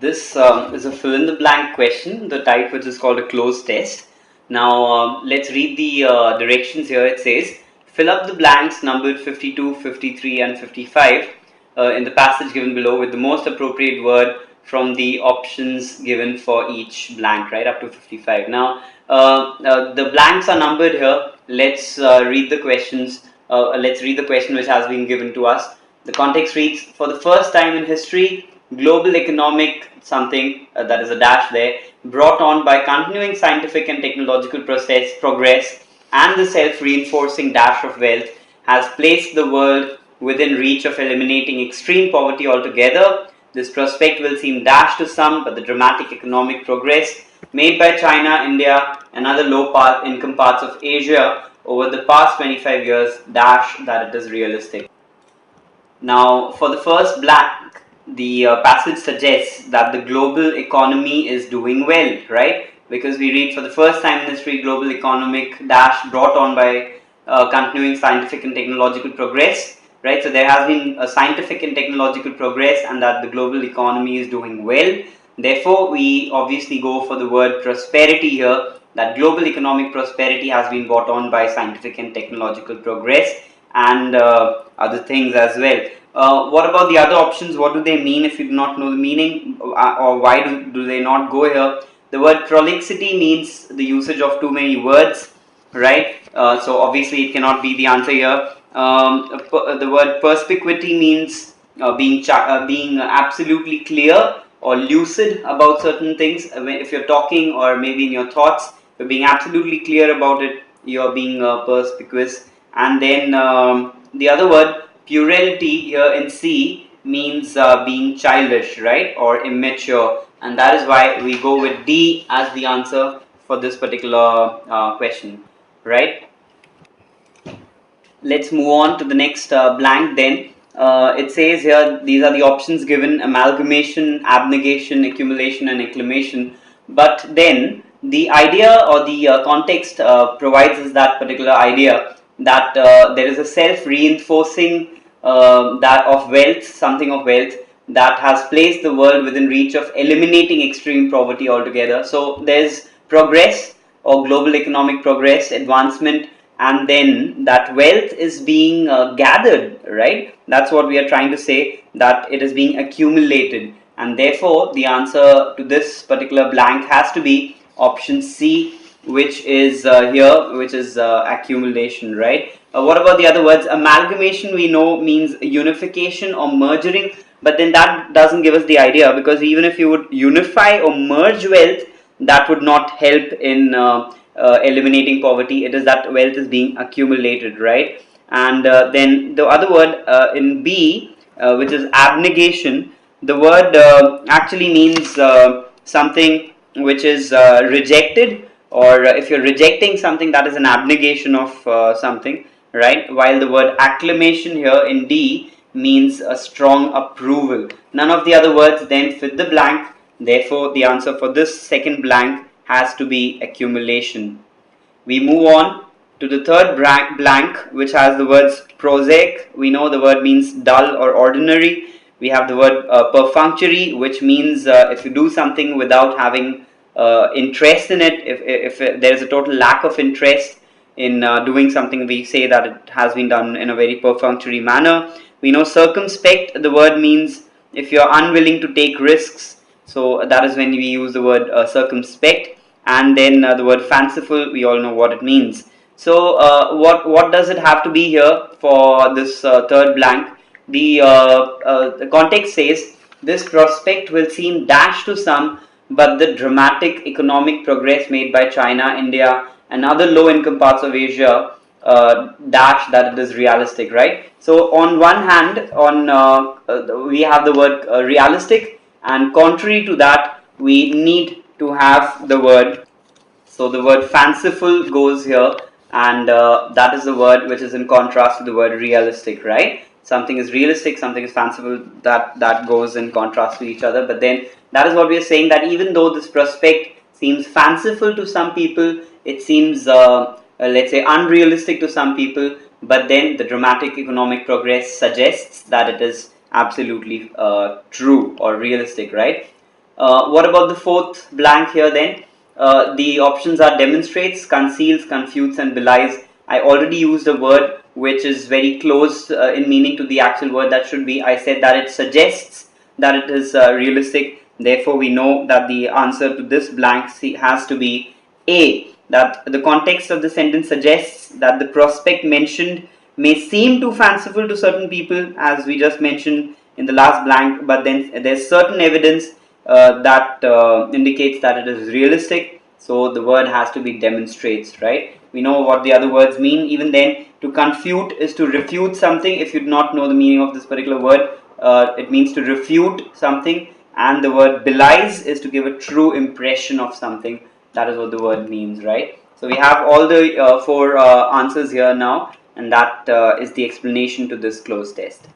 This is a fill in the blank question, the type which is called a closed test. Now let's read the directions here. It says fill up the blanks numbered 52, 53 and 55 in the passage given below with the most appropriate word from the options given for each blank, right, up to 55. Now the blanks are numbered here. Let's read the questions. Let's read the question which has been given to us. The context reads, for the first time in history, global economic something, that is a dash there, brought on by continuing scientific and technological progress and the self-reinforcing dash of wealth, has placed the world within reach of eliminating extreme poverty altogether. This prospect will seem dash to some, but the dramatic economic progress made by China, India and other low-income parts of Asia over the past 25 years dash that it is realistic. Now, for the first blank, the passage suggests that the global economy is doing well, right? Because we read, for the first time in history, global economic dash brought on by continuing scientific and technological progress, right? So there has been a scientific and technological progress, and that the global economy is doing well. Therefore, we obviously go for the word prosperity here, that global economic prosperity has been brought on by scientific and technological progress and other things as well. What about the other options? What do they mean if you do not know the meaning, or why do they not go here? The word prolixity means the usage of too many words, right? So obviously it cannot be the answer here. The word perspicuity means being absolutely clear or lucid about certain things. If you're talking or maybe in your thoughts, you're being absolutely clear about it, you're being perspicuous. And then the other word, puerility, here in C, means being childish, right, or immature, and that is why we go with D as the answer for this particular question, right? Let's move on to the next blank then. It says here, these are the options given: amalgamation, abnegation, accumulation and acclimation. But then the idea or the context provides us that particular idea that there is a self-reinforcing that of wealth, something of wealth, that has placed the world within reach of eliminating extreme poverty altogether. So there's progress or global economic progress, advancement, and then that wealth is being gathered, right? That's what we are trying to say, that it is being accumulated, and therefore the answer to this particular blank has to be option C, which is here, which is accumulation, right? What about the other words? Amalgamation, we know, means unification or merging, but then that doesn't give us the idea, because even if you would unify or merge wealth, that would not help in eliminating poverty. It is that wealth is being accumulated, right? And then the other word in B, which is abnegation, the word actually means something which is rejected, or if you're rejecting something, that is an abnegation of something, right? While the word acclamation here in D means a strong approval. None of the other words then fit the blank. Therefore, the answer for this second blank has to be accumulation. We move on to the third blank, which has the words prosaic. We know the word means dull or ordinary. We have the word perfunctory, which means if you do something without having interest in it, if there is a total lack of interest in doing something, we say that it has been done in a very perfunctory manner. We know circumspect, the word means if you're unwilling to take risks, so that is when we use the word circumspect. And then the word fanciful, we all know what it means. So what does it have to be here for this third blank? The context says, this prospect will seem dash to some, but the dramatic economic progress made by China, India and other low income parts of Asia dash that it is realistic, right? So on one hand, we have the word realistic, and contrary to that, we need to have the word, so the word fanciful goes here, and that is the word which is in contrast to the word realistic, right? Something is realistic, something is fanciful, that goes in contrast to each other. But then that is what we are saying, that even though this prospect seems fanciful to some people, it seems let's say unrealistic to some people, but then the dramatic economic progress suggests that it is absolutely true or realistic, right? What about the fourth blank here then? The options are demonstrates, conceals, confutes, and belies. I already used a word which is very close in meaning to the actual word that should be. I said that it suggests that it is realistic. Therefore, we know that the answer to this blank has to be A. That the context of the sentence suggests that the prospect mentioned may seem too fanciful to certain people, as we just mentioned in the last blank, but then there's certain evidence that indicates that it is realistic. So the word has to be demonstrates, right? We know what the other words mean. Even then, to confute is to refute something. If you do not know the meaning of this particular word, it means to refute something. And the word belies is to give a true impression of something. That is what the word means, right? So we have all the four answers here now, and that is the explanation to this cloze test.